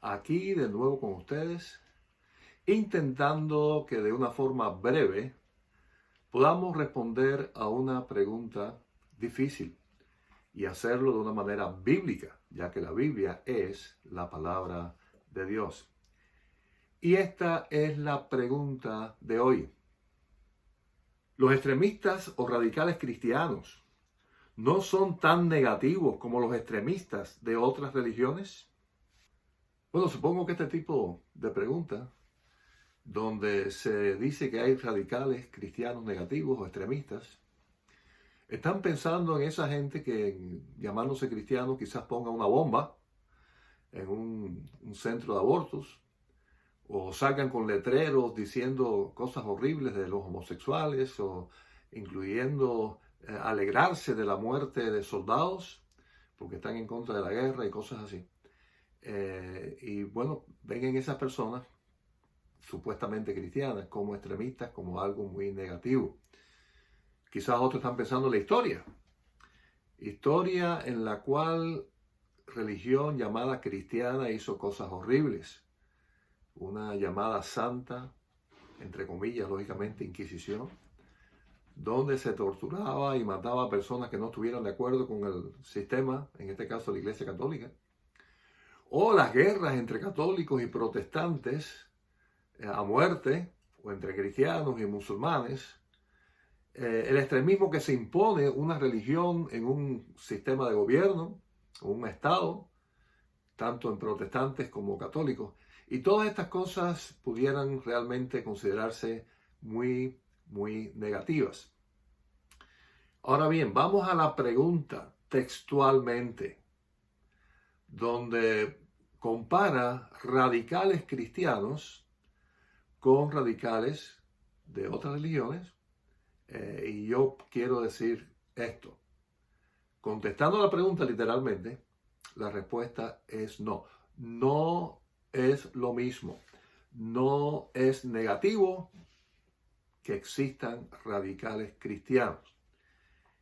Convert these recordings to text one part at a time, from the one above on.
Aquí de nuevo con ustedes, intentando que de una forma breve podamos responder a una pregunta difícil y hacerlo de una manera bíblica, ya que la Biblia es la palabra de Dios. Y esta es la pregunta de hoy. ¿Los extremistas o radicales cristianos no son tan negativos como los extremistas de otras religiones? Bueno, supongo que este tipo de preguntas, donde se dice que hay radicales cristianos negativos o extremistas, están pensando en esa gente que, llamándose cristiano, quizás ponga una bomba en un centro de abortos, o salgan con letreros diciendo cosas horribles de los homosexuales, o incluyendo alegrarse de la muerte de soldados, porque están en contra de la guerra y cosas así. Y bueno, ven en esas personas supuestamente cristianas como extremistas, como algo muy negativo. Quizás otros están pensando en la historia en la cual religión llamada cristiana hizo cosas horribles, una llamada santa, entre comillas, lógicamente, Inquisición, donde se torturaba y mataba a personas que no estuvieran de acuerdo con el sistema, en este caso la Iglesia Católica, o las guerras entre católicos y protestantes a muerte, o entre cristianos y musulmanes, el extremismo que se impone una religión en un sistema de gobierno, un Estado, tanto en protestantes como católicos, y todas estas cosas pudieran realmente considerarse muy, muy negativas. Ahora bien, vamos a la pregunta textualmente, donde compara radicales cristianos con radicales de otras religiones, y yo quiero decir esto. Contestando la pregunta literalmente, la respuesta es no. No es lo mismo. No es negativo que existan radicales cristianos.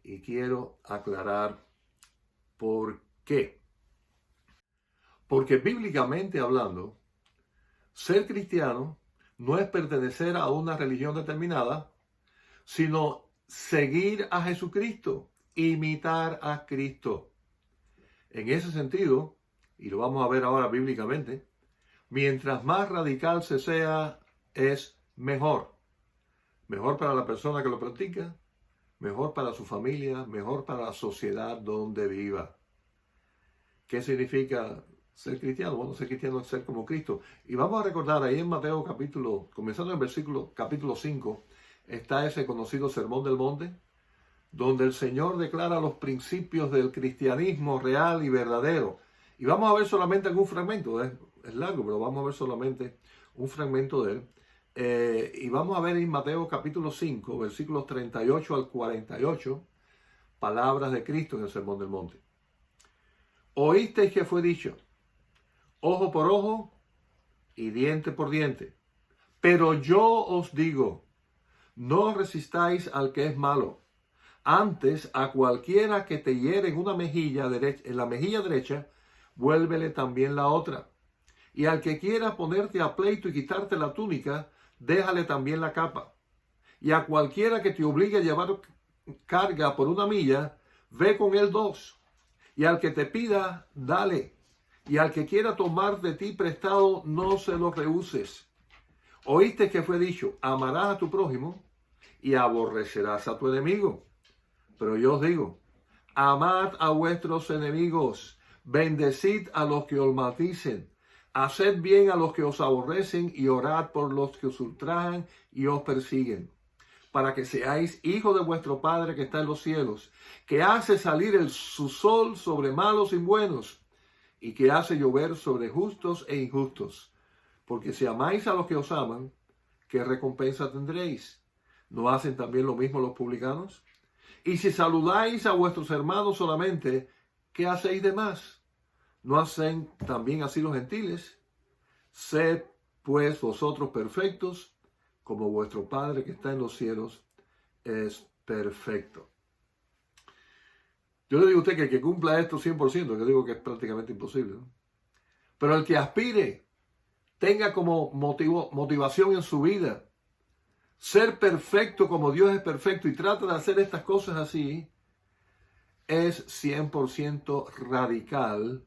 Y quiero aclarar por qué. Porque bíblicamente hablando, ser cristiano no es pertenecer a una religión determinada, sino seguir a Jesucristo, imitar a Cristo. En ese sentido, y lo vamos a ver ahora bíblicamente, mientras más radical se sea, es mejor. Mejor para la persona que lo practica, mejor para su familia, mejor para la sociedad donde viva. ¿Qué significa ser cristiano? Bueno, ser cristiano es ser como Cristo. Y vamos a recordar ahí en Mateo capítulo, comenzando en el versículo capítulo 5, está ese conocido Sermón del Monte, donde el Señor declara los principios del cristianismo real y verdadero. Y vamos a ver solamente algún fragmento, es largo, pero vamos a ver solamente un fragmento de él. Y vamos a ver en Mateo capítulo 5, versículos 38 al 48, palabras de Cristo en el Sermón del Monte. Oísteis que fue dicho, ojo por ojo y diente por diente. Pero yo os digo, no resistáis al que es malo. Antes, a cualquiera que te hiere en una mejilla derecha, en la mejilla derecha, vuélvele también la otra. Y al que quiera ponerte a pleito y quitarte la túnica, déjale también la capa. Y a cualquiera que te obligue a llevar carga por una milla, ve con él 2. Y al que te pida, dale. Y al que quiera tomar de ti prestado, no se lo rehuses. Oíste que fue dicho, amarás a tu prójimo y aborrecerás a tu enemigo. Pero yo os digo, amad a vuestros enemigos, bendecid a los que os maldicen, haced bien a los que os aborrecen y orad por los que os ultrajan y os persiguen, para que seáis hijos de vuestro Padre que está en los cielos, que hace salir su sol sobre malos y buenos, y que hace llover sobre justos e injustos. Porque si amáis a los que os aman, ¿qué recompensa tendréis? ¿No hacen también lo mismo los publicanos? Y si saludáis a vuestros hermanos solamente, ¿qué hacéis de más? ¿No hacen también así los gentiles? Sed pues vosotros perfectos, como vuestro Padre que está en los cielos es perfecto. Yo le digo a usted que el que cumpla esto 100%, que digo que es prácticamente imposible, ¿no? Pero el que aspire, tenga como motivación en su vida ser perfecto como Dios es perfecto y trata de hacer estas cosas así, es 100% radical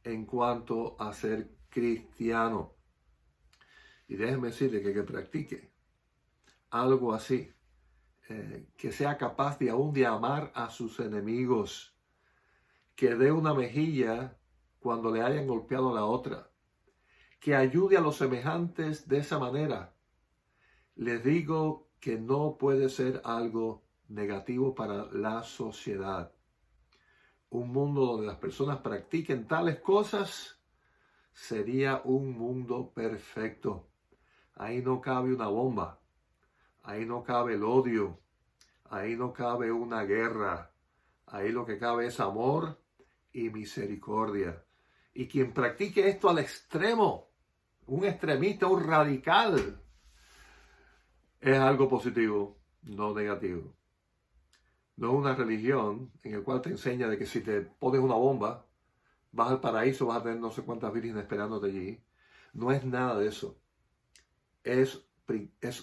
en cuanto a ser cristiano. Y déjeme decirle que practique algo así, que sea capaz de aún de amar a sus enemigos, que dé una mejilla cuando le hayan golpeado la otra, que ayude a los semejantes de esa manera. Les digo que no puede ser algo negativo para la sociedad. Un mundo donde las personas practiquen tales cosas sería un mundo perfecto. Ahí no cabe una bomba, ahí no cabe el odio, ahí no cabe una guerra. Ahí lo que cabe es amor y misericordia. Y quien practique esto al extremo, un extremista, un radical, es algo positivo, no negativo. No es una religión en la cual te enseña de que si te pones una bomba, vas al paraíso, vas a tener no sé cuántas vírgenes esperándote allí. No es nada de eso. Es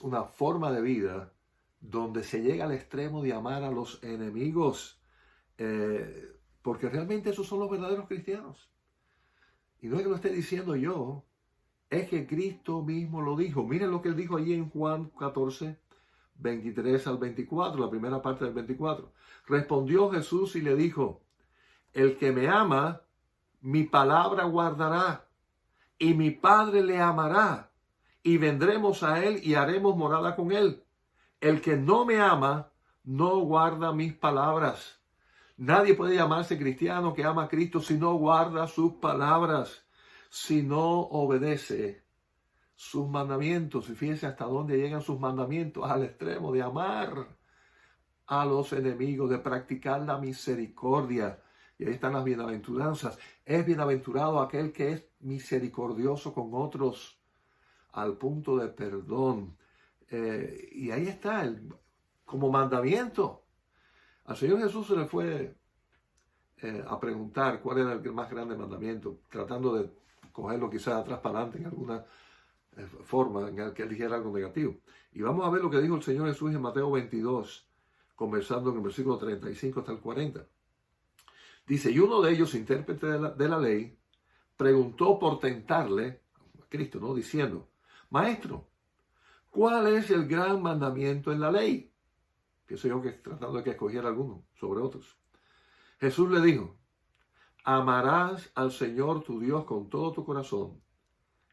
una forma de vida donde se llega al extremo de amar a los enemigos. Porque realmente esos son los verdaderos cristianos. Y no es que lo esté diciendo yo, es que Cristo mismo lo dijo. Miren lo que él dijo allí en Juan 14, 23 al 24, la primera parte del 24. Respondió Jesús y le dijo, el que me ama, mi palabra guardará, y mi Padre le amará, y vendremos a él y haremos morada con él. El que no me ama, no guarda mis palabras. Nadie puede llamarse cristiano que ama a Cristo si no guarda sus palabras, si no obedece sus mandamientos. Y fíjense hasta dónde llegan sus mandamientos, al extremo de amar a los enemigos, de practicar la misericordia. Y ahí están las bienaventuranzas. Es bienaventurado aquel que es misericordioso con otros al punto de perdón. Y ahí está, como mandamiento. Al Señor Jesús se le fue a preguntar cuál era el más grande mandamiento, tratando de cogerlo quizás atrás para adelante en alguna forma en la que él dijera algo negativo. Y vamos a ver lo que dijo el Señor Jesús en Mateo 22, conversando en el versículo 35 hasta el 40. Dice, y uno de ellos, intérprete de la ley, preguntó por tentarle a Cristo, ¿no? Diciendo, Maestro, ¿cuál es el gran mandamiento en la ley? Pienso yo que tratando de que escogiera alguno sobre otros. Jesús le dijo, amarás al Señor tu Dios con todo tu corazón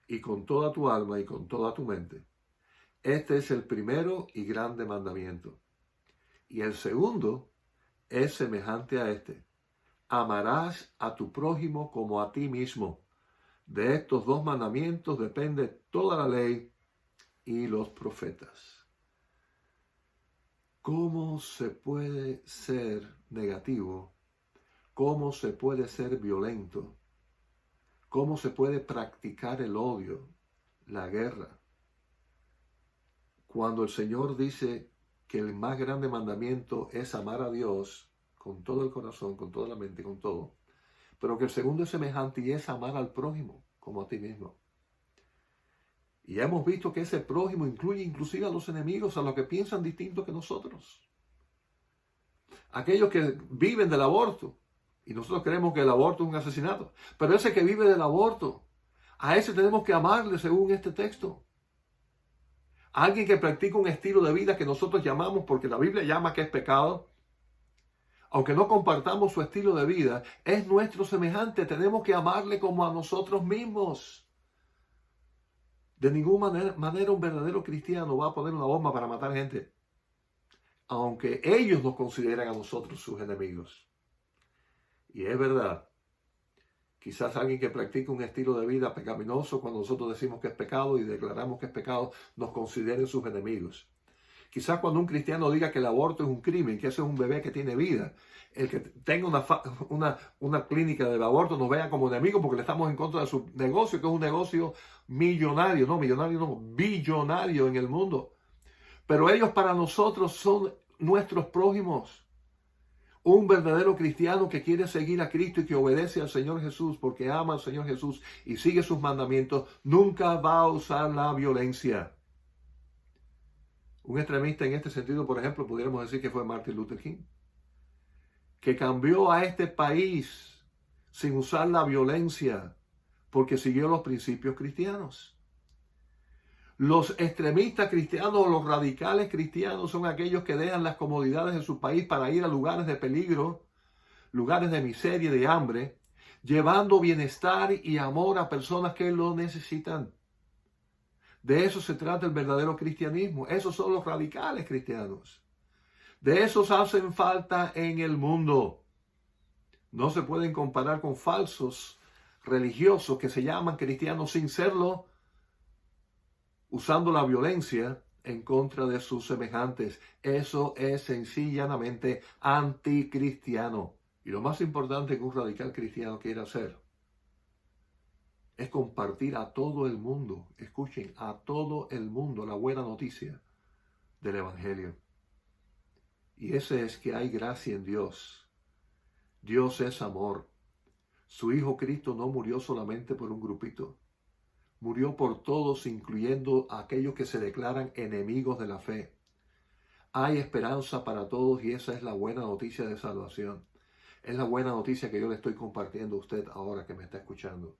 y con toda tu alma y con toda tu mente. Este es el primero y grande mandamiento. Y el segundo es semejante a este. Amarás a tu prójimo como a ti mismo. De estos dos mandamientos depende toda la ley y los profetas. ¿Cómo se puede ser negativo? ¿Cómo se puede ser violento? ¿Cómo se puede practicar el odio, la guerra? Cuando el Señor dice que el más grande mandamiento es amar a Dios con todo el corazón, con toda la mente, con todo, pero que el segundo es semejante y es amar al prójimo como a ti mismo. Y hemos visto que ese prójimo incluye inclusive a los enemigos, a los que piensan distinto que nosotros. Aquellos que viven del aborto. Y nosotros creemos que el aborto es un asesinato. Pero ese que vive del aborto, a ese tenemos que amarle según este texto. Alguien que practica un estilo de vida que nosotros llamamos, porque la Biblia llama que es pecado, aunque no compartamos su estilo de vida, es nuestro semejante. Tenemos que amarle como a nosotros mismos. De ninguna manera un verdadero cristiano va a poner una bomba para matar gente, aunque ellos nos consideran a nosotros sus enemigos. Y es verdad, quizás alguien que practica un estilo de vida pecaminoso, cuando nosotros decimos que es pecado y declaramos que es pecado, nos consideren sus enemigos. Quizás cuando un cristiano diga que el aborto es un crimen, que ese es un bebé que tiene vida, el que tenga una clínica del aborto nos vea como enemigo porque le estamos en contra de su negocio, que es un negocio millonario, no, billonario en el mundo. Pero ellos para nosotros son nuestros prójimos. Un verdadero cristiano que quiere seguir a Cristo y que obedece al Señor Jesús porque ama al Señor Jesús y sigue sus mandamientos, nunca va a usar la violencia. Un extremista en este sentido, por ejemplo, pudiéramos decir que fue Martin Luther King, que cambió a este país sin usar la violencia porque siguió los principios cristianos. Los extremistas cristianos o los radicales cristianos son aquellos que dejan las comodidades de su país para ir a lugares de peligro, lugares de miseria y de hambre, llevando bienestar y amor a personas que lo necesitan. De eso se trata el verdadero cristianismo. Esos son los radicales cristianos. De esos hacen falta en el mundo. No se pueden comparar con falsos religiosos que se llaman cristianos sin serlo, usando la violencia en contra de sus semejantes. Eso es sencillamente anticristiano. Y lo más importante que un radical cristiano quiere hacer es compartir a todo el mundo, escuchen, a todo el mundo la buena noticia del Evangelio. Y ese es que hay gracia en Dios. Dios es amor. Su Hijo Cristo no murió solamente por un grupito. Murió por todos, incluyendo a aquellos que se declaran enemigos de la fe. Hay esperanza para todos y esa es la buena noticia de salvación. Es la buena noticia que yo le estoy compartiendo a usted ahora que me está escuchando.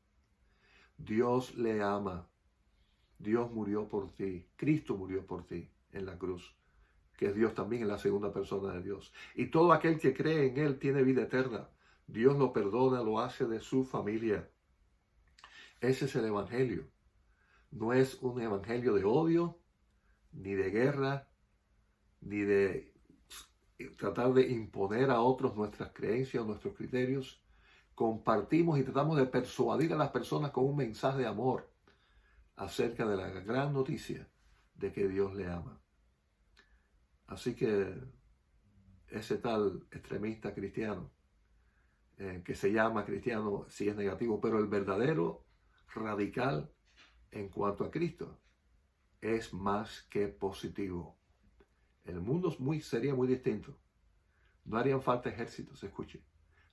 Dios le ama. Dios murió por ti. Cristo murió por ti en la cruz, que es Dios también en la segunda persona de Dios. Y todo aquel que cree en Él tiene vida eterna. Dios lo perdona, lo hace de su familia. Ese es el Evangelio. No es un evangelio de odio, ni de guerra, ni de tratar de imponer a otros nuestras creencias, nuestros criterios. Compartimos y tratamos de persuadir a las personas con un mensaje de amor acerca de la gran noticia de que Dios le ama. Así que ese tal extremista cristiano, que se llama cristiano si es negativo, pero el verdadero radical en cuanto a Cristo es más que positivo. El mundo sería muy distinto. No harían falta ejércitos, escuche.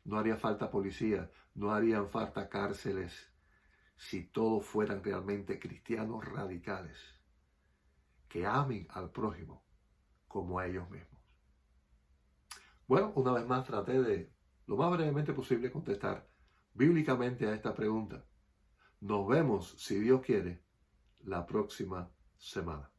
No haría falta policía, no harían falta cárceles si todos fueran realmente cristianos radicales que amen al prójimo como a ellos mismos. Bueno, una vez más traté de, lo más brevemente posible, contestar bíblicamente a esta pregunta. Nos vemos, si Dios quiere, la próxima semana.